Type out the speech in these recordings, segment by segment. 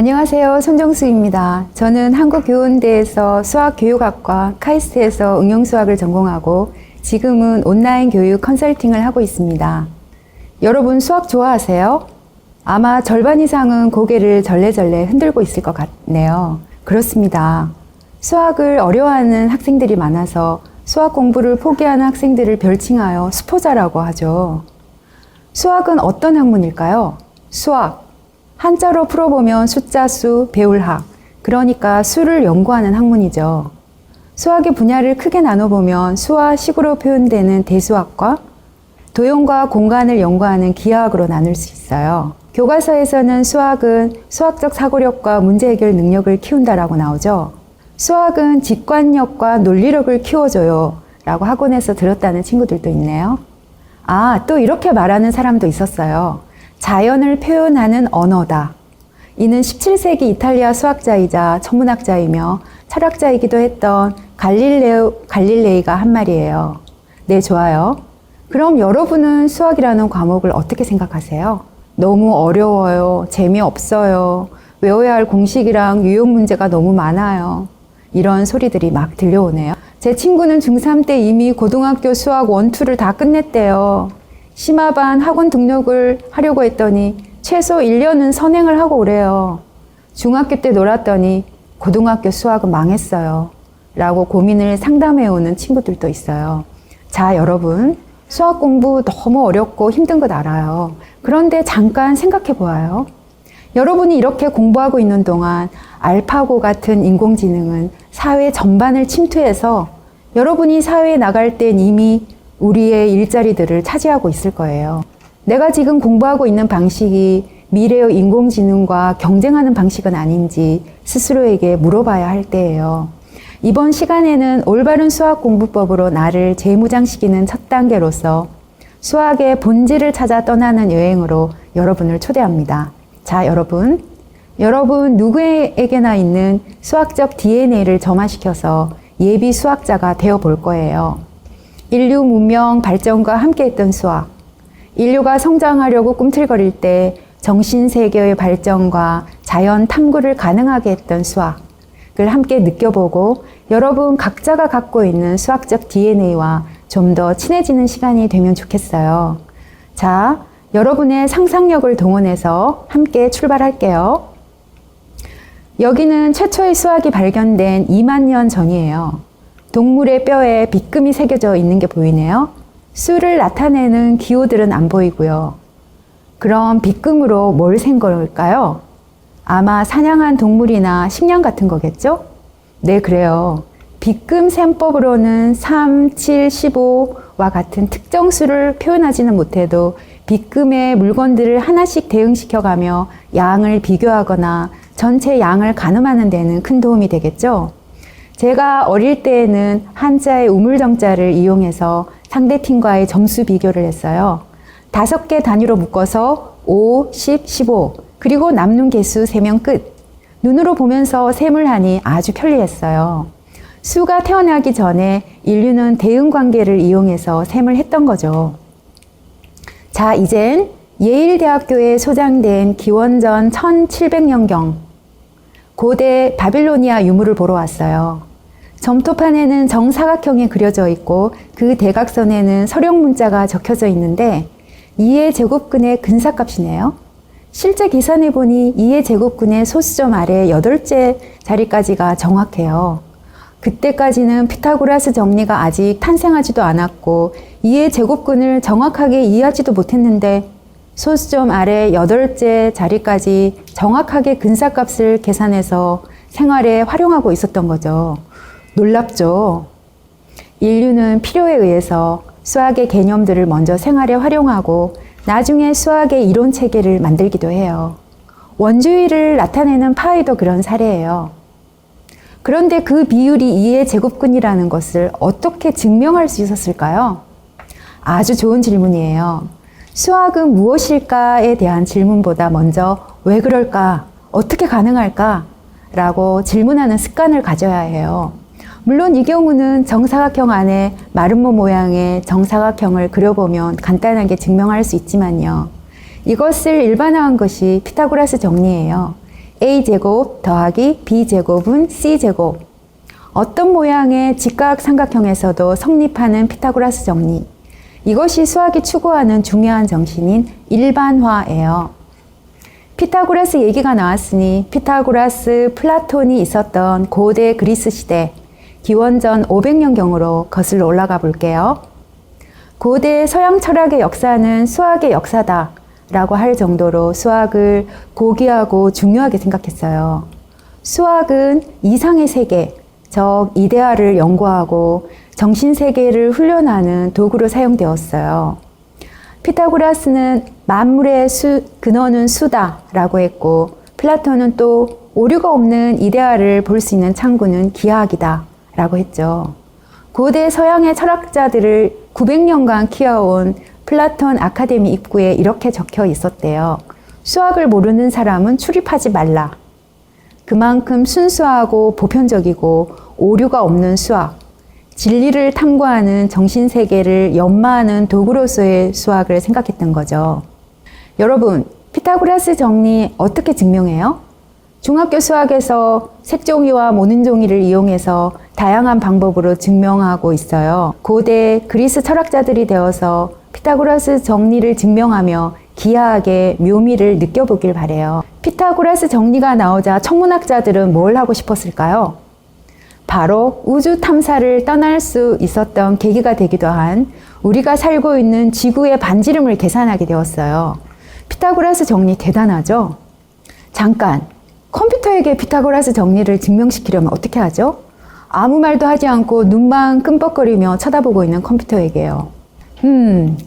안녕하세요. 손정수입니다. 저는 한국교원대에서 수학교육학과 카이스트에서 응용수학을 전공하고 지금은 온라인 교육 컨설팅을 하고 있습니다. 여러분 수학 좋아하세요? 아마 절반 이상은 고개를 절레절레 흔들고 있을 것 같네요. 그렇습니다. 수학을 어려워하는 학생들이 많아서 수학 공부를 포기하는 학생들을 별칭하여 수포자라고 하죠. 수학은 어떤 학문일까요? 수학. 한자로 풀어보면 숫자 수, 배울 학, 그러니까 수를 연구하는 학문이죠. 수학의 분야를 크게 나눠보면 수와 식으로 표현되는 대수학과 도형과 공간을 연구하는 기하학으로 나눌 수 있어요. 교과서에서는 수학은 수학적 사고력과 문제 해결 능력을 키운다라고 나오죠. 수학은 직관력과 논리력을 키워줘요 라고 학원에서 들었다는 친구들도 있네요. 또 이렇게 말하는 사람도 있었어요. 자연을 표현하는 언어다. 이는 17세기 이탈리아 수학자이자 천문학자이며 철학자이기도 했던 갈릴레이가 한 말이에요. 네, 좋아요. 그럼 여러분은 수학이라는 과목을 어떻게 생각하세요? 너무 어려워요. 재미없어요. 외워야 할 공식이랑 유형 문제가 너무 많아요. 이런 소리들이 막 들려오네요. 제 친구는 중3 때 이미 고등학교 수학 1, 2를 다 끝냈대요. 심화반 학원 등록을 하려고 했더니 최소 1년은 선행을 하고 오래요. 중학교 때 놀았더니 고등학교 수학은 망했어요. 라고 고민을 상담해오는 친구들도 있어요. 자, 여러분. 수학 공부 너무 어렵고 힘든 것 알아요. 그런데 잠깐 생각해 보아요. 여러분이 이렇게 공부하고 있는 동안 알파고 같은 인공지능은 사회 전반을 침투해서 여러분이 사회에 나갈 땐 이미 우리의 일자리들을 차지하고 있을 거예요. 내가 지금 공부하고 있는 방식이 미래의 인공지능과 경쟁하는 방식은 아닌지 스스로에게 물어봐야 할 때예요. 이번 시간에는 올바른 수학 공부법으로 나를 재무장시키는 첫 단계로서 수학의 본질을 찾아 떠나는 여행으로 여러분을 초대합니다. 자, 여러분 누구에게나 있는 수학적 DNA를 점화시켜서 예비 수학자가 되어 볼 거예요. 인류 문명 발전과 함께했던 수학, 인류가 성장하려고 꿈틀거릴 때 정신세계의 발전과 자연 탐구를 가능하게 했던 수학을 함께 느껴보고 여러분 각자가 갖고 있는 수학적 DNA와 좀 더 친해지는 시간이 되면 좋겠어요. 자, 여러분의 상상력을 동원해서 함께 출발할게요. 여기는 최초의 수학이 발견된 2만 년 전이에요. 동물의 뼈에 빗금이 새겨져 있는 게 보이네요. 수를 나타내는 기호들은 안 보이고요. 그럼 빗금으로 뭘 센 걸까요? 아마 사냥한 동물이나 식량 같은 거겠죠? 네, 그래요. 빗금 셈법으로는 3, 7, 15와 같은 특정 수를 표현하지는 못해도 빗금의 물건들을 하나씩 대응시켜가며 양을 비교하거나 전체 양을 가늠하는 데는 큰 도움이 되겠죠? 제가 어릴 때에는 한자의 우물정자를 이용해서 상대팀과의 점수 비교를 했어요. 5개 단위로 묶어서 5, 10, 15 그리고 남는 개수 3명 끝. 눈으로 보면서 셈을 하니 아주 편리했어요. 수가 태어나기 전에 인류는 대응관계를 이용해서 셈을 했던 거죠. 자, 이젠 예일대학교에 소장된 기원전 1700년경 고대 바빌로니아 유물을 보러 왔어요. 점토판에는 정사각형이 그려져 있고 그 대각선에는 서령 문자가 적혀져 있는데 2의 제곱근의 근사값이네요. 실제 계산해보니 2의 제곱근의 소수점 아래 8째 자리까지가 정확해요. 그때까지는 피타고라스 정리가 아직 탄생하지도 않았고 2의 제곱근을 정확하게 이해하지도 못했는데 소수점 아래 8째 자리까지 정확하게 근사값을 계산해서 생활에 활용하고 있었던 거죠. 놀랍죠? 인류는 필요에 의해서 수학의 개념들을 먼저 생활에 활용하고 나중에 수학의 이론 체계를 만들기도 해요. 원주의를 나타내는 파이도 그런 사례예요. 그런데 그 비율이 2의 제곱근이라는 것을 어떻게 증명할 수 있었을까요? 아주 좋은 질문이에요. 수학은 무엇일까에 대한 질문보다 먼저 왜 그럴까? 어떻게 가능할까? 라고 질문하는 습관을 가져야 해요. 물론 이 경우는 정사각형 안에 마름모 모양의 정사각형을 그려보면 간단하게 증명할 수 있지만요. 이것을 일반화한 것이 피타고라스 정리예요. a제곱 더하기 b제곱은 c제곱. 어떤 모양의 직각삼각형에서도 성립하는 피타고라스 정리. 이것이 수학이 추구하는 중요한 정신인 일반화예요. 피타고라스 얘기가 나왔으니 피타고라스, 플라톤이 있었던 고대 그리스 시대, 기원전 500년경으로 거슬러 올라가 볼게요. 고대 서양 철학의 역사는 수학의 역사다 라고 할 정도로 수학을 고귀하고 중요하게 생각했어요. 수학은 이상의 세계, 즉 이데아를 연구하고 정신세계를 훈련하는 도구로 사용되었어요. 피타고라스는 만물의 근원은 수다 라고 했고, 플라톤은 또 오류가 없는 이데아를 볼 수 있는 창구는 기하학이다 라고 했죠. 고대 서양의 철학자들을 900년간 키워온 플라톤 아카데미 입구에 이렇게 적혀 있었대요. 수학을 모르는 사람은 출입하지 말라. 그만큼 순수하고 보편적이고 오류가 없는 수학, 진리를 탐구하는 정신세계를 연마하는 도구로서의 수학을 생각했던 거죠. 여러분, 피타고라스 정리 어떻게 증명해요? 중학교 수학에서 색종이와 모는종이를 이용해서 다양한 방법으로 증명하고 있어요. 고대 그리스 철학자들이 되어서 피타고라스 정리를 증명하며 기하학의 묘미를 느껴보길 바래요. 피타고라스 정리가 나오자 천문학자들은 뭘 하고 싶었을까요? 바로 우주 탐사를 떠날 수 있었던 계기가 되기도 한 우리가 살고 있는 지구의 반지름을 계산하게 되었어요. 피타고라스 정리 대단하죠? 잠깐, 컴퓨터에게 피타고라스 정리를 증명시키려면 어떻게 하죠? 아무 말도 하지 않고 눈만 끔뻑거리며 쳐다보고 있는 컴퓨터에게요.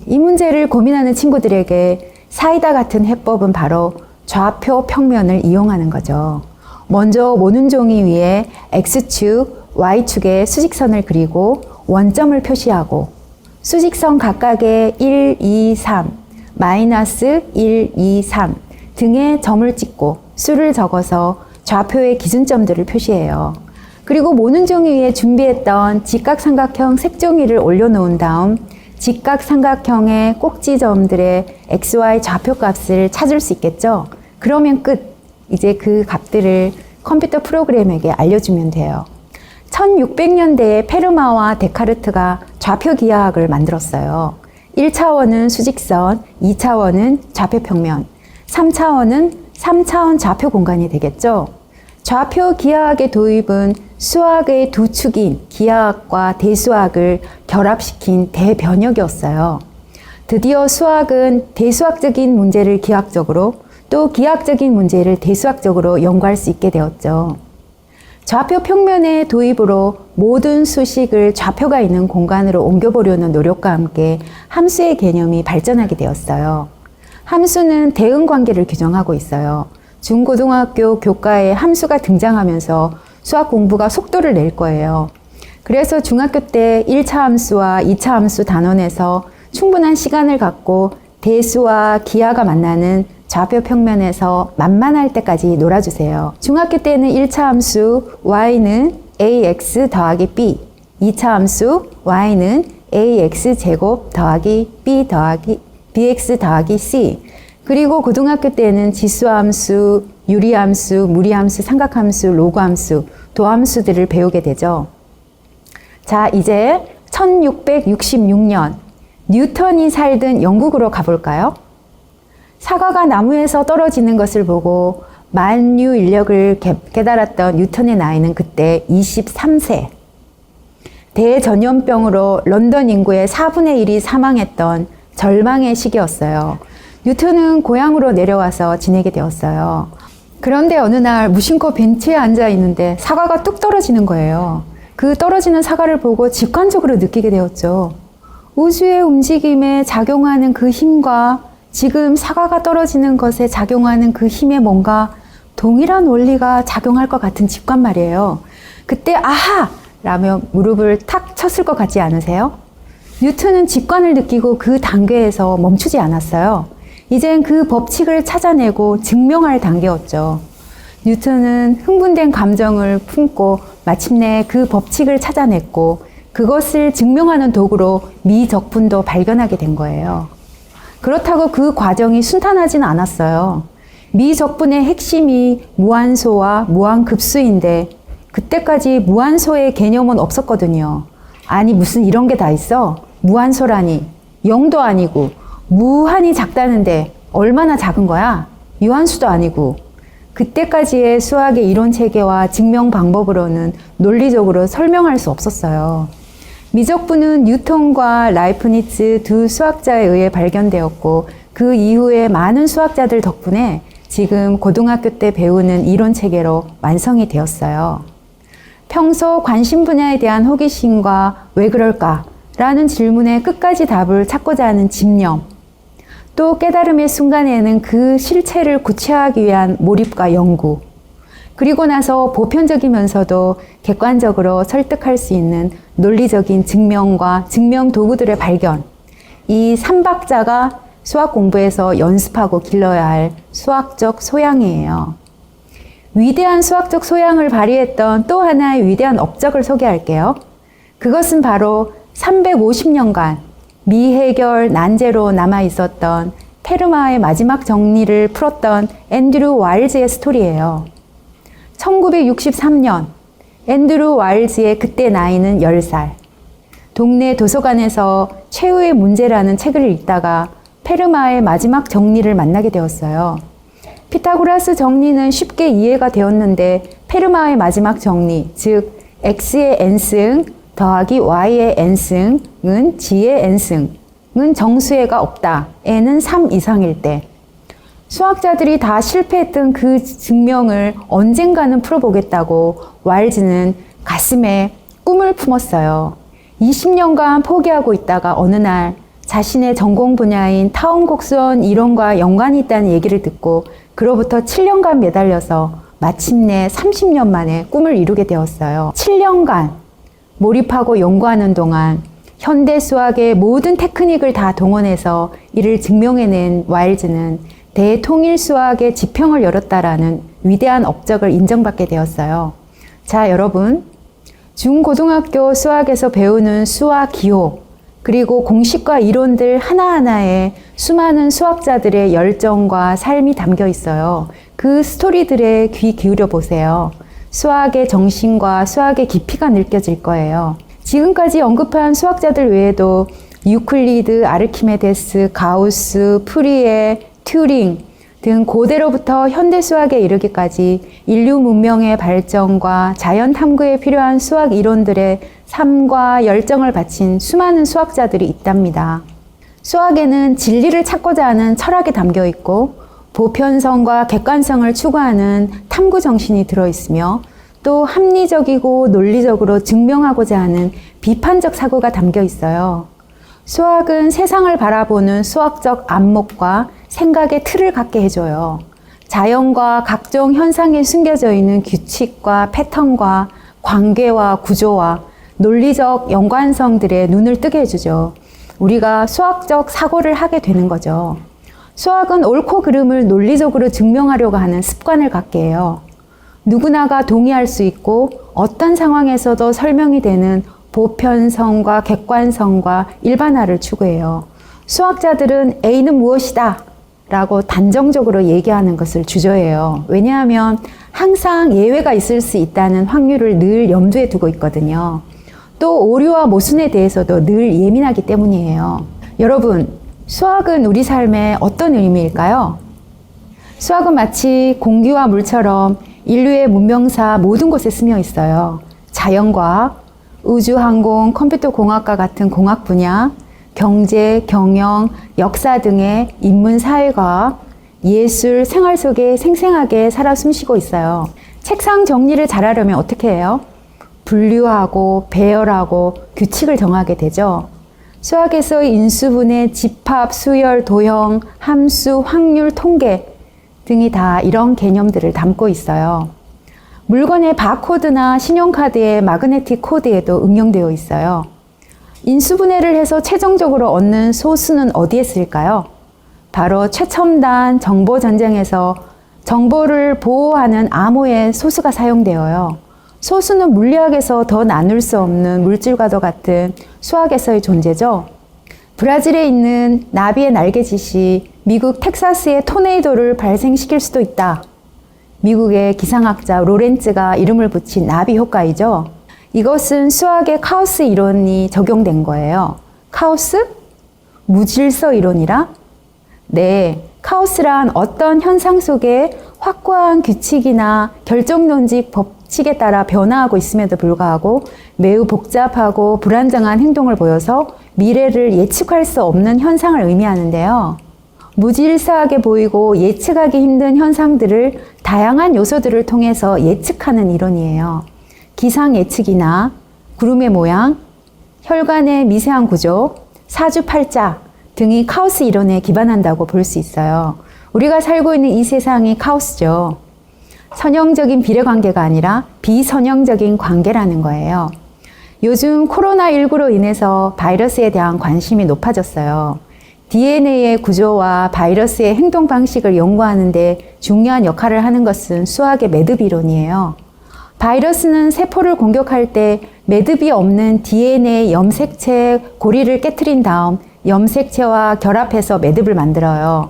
이 문제를 고민하는 친구들에게 사이다 같은 해법은 바로 좌표 평면을 이용하는 거죠. 먼저 모는종이 위에 X축, Y축에 수직선을 그리고 원점을 표시하고 수직선 각각에 1, 2, 3, 마이너스 1, 2, 3 등의 점을 찍고 수를 적어서 좌표의 기준점들을 표시해요. 그리고 모는종이 위에 준비했던 직각삼각형 색종이를 올려놓은 다음 직각삼각형의 꼭지점들의 XY 좌표값을 찾을 수 있겠죠? 그러면 끝! 이제 그 값들을 컴퓨터 프로그램에게 알려주면 돼요. 1600년대에 페르마와 데카르트가 좌표 기하학을 만들었어요. 1차원은 수직선, 2차원은 좌표평면, 3차원은 3차원 좌표 공간이 되겠죠. 좌표 기하학의 도입은 수학의 두 축인 기하학과 대수학을 결합시킨 대변혁이었어요. 드디어 수학은 대수학적인 문제를 기하학적으로 또 기하학적인 문제를 대수학적으로 연구할 수 있게 되었죠. 좌표 평면의 도입으로 모든 수식을 좌표가 있는 공간으로 옮겨보려는 노력과 함께 함수의 개념이 발전하게 되었어요. 함수는 대응 관계를 규정하고 있어요. 중고등학교 교과에 함수가 등장하면서 수학 공부가 속도를 낼 거예요. 그래서 중학교 때 1차 함수와 2차 함수 단원에서 충분한 시간을 갖고 대수와 기하가 만나는 좌표 평면에서 만만할 때까지 놀아주세요. 중학교 때는 1차 함수 y는 ax 더하기 b, 2차 함수 y는 ax 제곱 더하기 b 더하기 bx 더하기 c, 그리고 고등학교 때는 지수함수, 유리함수, 무리함수, 삼각함수, 로그함수, 도함수들을 배우게 되죠. 자, 이제 1666년 뉴턴이 살던 영국으로 가볼까요? 사과가 나무에서 떨어지는 것을 보고 만유 인력을 깨달았던 뉴턴의 나이는 그때 23세. 대전염병으로 런던 인구의 4분의 1이 사망했던 절망의 시기였어요. 뉴턴은 고향으로 내려와서 지내게 되었어요. 그런데 어느 날 무심코 벤치에 앉아 있는데 사과가 뚝 떨어지는 거예요. 그 떨어지는 사과를 보고 직관적으로 느끼게 되었죠. 우주의 움직임에 작용하는 그 힘과 지금 사과가 떨어지는 것에 작용하는 그 힘에 뭔가 동일한 원리가 작용할 것 같은 직관 말이에요. 그때 아하! 라며 무릎을 탁 쳤을 것 같지 않으세요? 뉴턴은 직관을 느끼고 그 단계에서 멈추지 않았어요. 이젠 그 법칙을 찾아내고 증명할 단계였죠. 뉴턴은 흥분된 감정을 품고 마침내 그 법칙을 찾아냈고 그것을 증명하는 도구로 미적분도 발견하게 된 거예요. 그렇다고 그 과정이 순탄하진 않았어요. 미적분의 핵심이 무한소와 무한급수인데 그때까지 무한소의 개념은 없었거든요. 아니 무슨 이런 게 다 있어? 무한소라니 0도 아니고 무한히 작다는데 얼마나 작은 거야? 유한수도 아니고. 그때까지의 수학의 이론 체계와 증명 방법으로는 논리적으로 설명할 수 없었어요. 미적분은 뉴턴과 라이프니츠 두 수학자에 의해 발견되었고 그 이후에 많은 수학자들 덕분에 지금 고등학교 때 배우는 이론 체계로 완성이 되었어요. 평소 관심 분야에 대한 호기심과 왜 그럴까? 라는 질문에 끝까지 답을 찾고자 하는 집념, 또 깨달음의 순간에는 그 실체를 구체화하기 위한 몰입과 연구, 그리고 나서 보편적이면서도 객관적으로 설득할 수 있는 논리적인 증명과 증명 도구들의 발견, 이 3박자가 수학 공부에서 연습하고 길러야 할 수학적 소양이에요. 위대한 수학적 소양을 발휘했던 또 하나의 위대한 업적을 소개할게요. 그것은 바로 350년간 미해결 난제로 남아있었던 페르마의 마지막 정리를 풀었던 앤드류 와일즈의 스토리예요. 1963년 앤드류 와일즈의 그때 나이는 10살. 동네 도서관에서 최후의 문제라는 책을 읽다가 페르마의 마지막 정리를 만나게 되었어요. 피타고라스 정리는 쉽게 이해가 되었는데 페르마의 마지막 정리, 즉 x의 n승 더하기 y의 n승은 g의 n승은 정수해가 없다. n은 3 이상일 때. 수학자들이 다 실패했던 그 증명을 언젠가는 풀어보겠다고 와일즈는 가슴에 꿈을 품었어요. 20년간 포기하고 있다가 어느 날 자신의 전공 분야인 타운곡선 이론과 연관이 있다는 얘기를 듣고 그로부터 7년간 매달려서 마침내 30년 만에 꿈을 이루게 되었어요. 7년간 몰입하고 연구하는 동안 현대 수학의 모든 테크닉을 다 동원해서 이를 증명해낸 와일즈는 대통일 수학의 지평을 열었다라는 위대한 업적을 인정받게 되었어요. 자, 여러분, 중고등학교 수학에서 배우는 수학 기호, 그리고 공식과 이론들 하나하나에 수많은 수학자들의 열정과 삶이 담겨 있어요. 그 스토리들에 귀 기울여 보세요. 수학의 정신과 수학의 깊이가 느껴질 거예요. 지금까지 언급한 수학자들 외에도 유클리드, 아르키메데스, 가우스, 프리에, 튜링 등 고대로부터 현대 수학에 이르기까지 인류 문명의 발전과 자연 탐구에 필요한 수학 이론들의 삶과 열정을 바친 수많은 수학자들이 있답니다. 수학에는 진리를 찾고자 하는 철학이 담겨 있고 보편성과 객관성을 추구하는 탐구 정신이 들어있으며 또 합리적이고 논리적으로 증명하고자 하는 비판적 사고가 담겨 있어요. 수학은 세상을 바라보는 수학적 안목과 생각의 틀을 갖게 해줘요. 자연과 각종 현상에 숨겨져 있는 규칙과 패턴과 관계와 구조와 논리적 연관성들에 눈을 뜨게 해주죠. 우리가 수학적 사고를 하게 되는 거죠. 수학은 옳고 그름을 논리적으로 증명하려고 하는 습관을 갖게 해요. 누구나가 동의할 수 있고 어떤 상황에서도 설명이 되는 보편성과 객관성과 일반화를 추구해요. 수학자들은 A는 무엇이다 라고 단정적으로 얘기하는 것을 주저해요. 왜냐하면 항상 예외가 있을 수 있다는 확률을 늘 염두에 두고 있거든요. 또 오류와 모순에 대해서도 늘 예민하기 때문이에요. 여러분, 수학은 우리 삶에 어떤 의미일까요? 수학은 마치 공기와 물처럼 인류의 문명사 모든 곳에 스며 있어요. 자연과학, 우주항공, 컴퓨터공학과 같은 공학 분야, 경제, 경영, 역사 등의 인문사회과학, 예술, 생활 속에 생생하게 살아 숨쉬고 있어요. 책상 정리를 잘하려면 어떻게 해요? 분류하고 배열하고 규칙을 정하게 되죠. 수학에서의 인수분해, 집합, 수열, 도형, 함수, 확률, 통계 등이 다 이런 개념들을 담고 있어요. 물건의 바코드나 신용카드의 마그네틱 코드에도 응용되어 있어요. 인수분해를 해서 최종적으로 얻는 소수는 어디에 쓸까요? 바로 최첨단 정보전쟁에서 정보를 보호하는 암호의 소수가 사용되어요. 소수는 물리학에서 더 나눌 수 없는 물질과도 같은 수학에서의 존재죠. 브라질에 있는 나비의 날개짓이 미국 텍사스에 토네이도를 발생시킬 수도 있다. 미국의 기상학자 로렌츠가 이름을 붙인 나비 효과이죠. 이것은 수학의 카오스 이론이 적용된 거예요. 카오스? 무질서 이론이라? 네, 카오스란 어떤 현상 속에 확고한 규칙이나 결정론직 법칙에 따라 변화하고 있음에도 불구하고 매우 복잡하고 불안정한 행동을 보여서 미래를 예측할 수 없는 현상을 의미하는데요. 무질서하게 보이고 예측하기 힘든 현상들을 다양한 요소들을 통해서 예측하는 이론이에요. 기상 예측이나 구름의 모양, 혈관의 미세한 구조, 사주팔자 등이 카오스 이론에 기반한다고 볼 수 있어요. 우리가 살고 있는 이 세상이 카오스죠. 선형적인 비례관계가 아니라 비선형적인 관계라는 거예요. 요즘 코로나19로 인해서 바이러스에 대한 관심이 높아졌어요. DNA의 구조와 바이러스의 행동 방식을 연구하는 데 중요한 역할을 하는 것은 수학의 매듭 이론이에요. 바이러스는 세포를 공격할 때 매듭이 없는 DNA 염색체 고리를 깨트린 다음 염색체와 결합해서 매듭을 만들어요.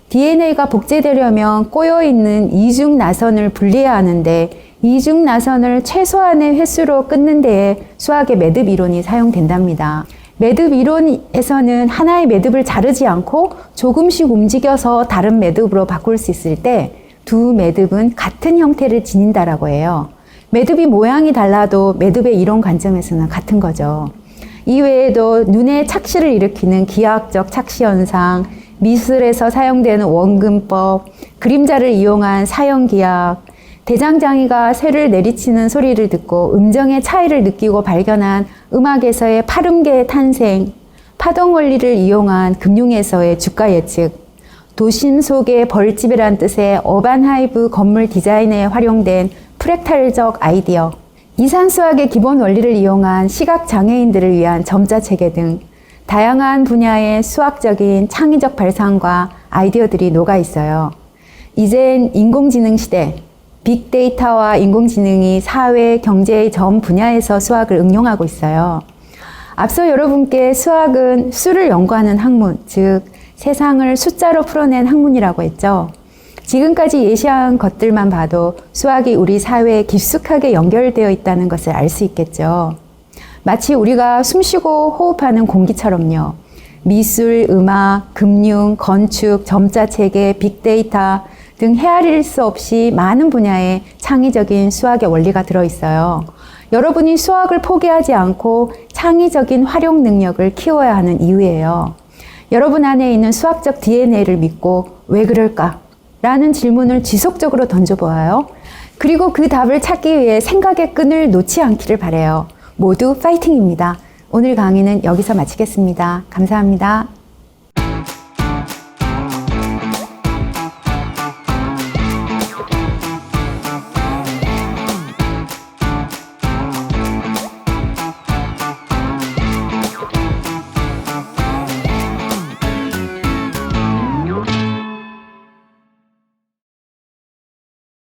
DNA가 복제되려면 꼬여있는 이중 나선을 분리해야 하는데 이중 나선을 최소한의 횟수로 끊는 데에 수학의 매듭 이론이 사용된답니다. 매듭 이론에서는 하나의 매듭을 자르지 않고 조금씩 움직여서 다른 매듭으로 바꿀 수 있을 때 두 매듭은 같은 형태를 지닌다라고 해요. 매듭이 모양이 달라도 매듭의 이론 관점에서는 같은 거죠. 이외에도 눈의 착시를 일으키는 기하학적 착시 현상, 미술에서 사용되는 원근법, 그림자를 이용한 사형기학, 대장장이가 쇠를 내리치는 소리를 듣고 음정의 차이를 느끼고 발견한 음악에서의 팔음계의 탄생, 파동 원리를 이용한 금융에서의 주가 예측, 도심 속의 벌집이란 뜻의 어반 하이브 건물 디자인에 활용된 프랙탈적 아이디어, 이산수학의 기본 원리를 이용한 시각장애인들을 위한 점자체계 등 다양한 분야의 수학적인 창의적 발상과 아이디어들이 녹아 있어요. 이젠 인공지능 시대, 빅데이터와 인공지능이 사회, 경제의 전 분야에서 수학을 응용하고 있어요. 앞서 여러분께 수학은 수를 연구하는 학문, 즉 세상을 숫자로 풀어낸 학문이라고 했죠. 지금까지 예시한 것들만 봐도 수학이 우리 사회에 깊숙하게 연결되어 있다는 것을 알 수 있겠죠. 마치 우리가 숨쉬고 호흡하는 공기처럼요. 미술, 음악, 금융, 건축, 점자체계, 빅데이터 등 헤아릴 수 없이 많은 분야에 창의적인 수학의 원리가 들어있어요. 여러분이 수학을 포기하지 않고 창의적인 활용 능력을 키워야 하는 이유예요. 여러분 안에 있는 수학적 DNA를 믿고 왜 그럴까? 라는 질문을 지속적으로 던져보아요. 그리고 그 답을 찾기 위해 생각의 끈을 놓지 않기를 바라요. 모두 파이팅입니다. 오늘 강의는 여기서 마치겠습니다. 감사합니다.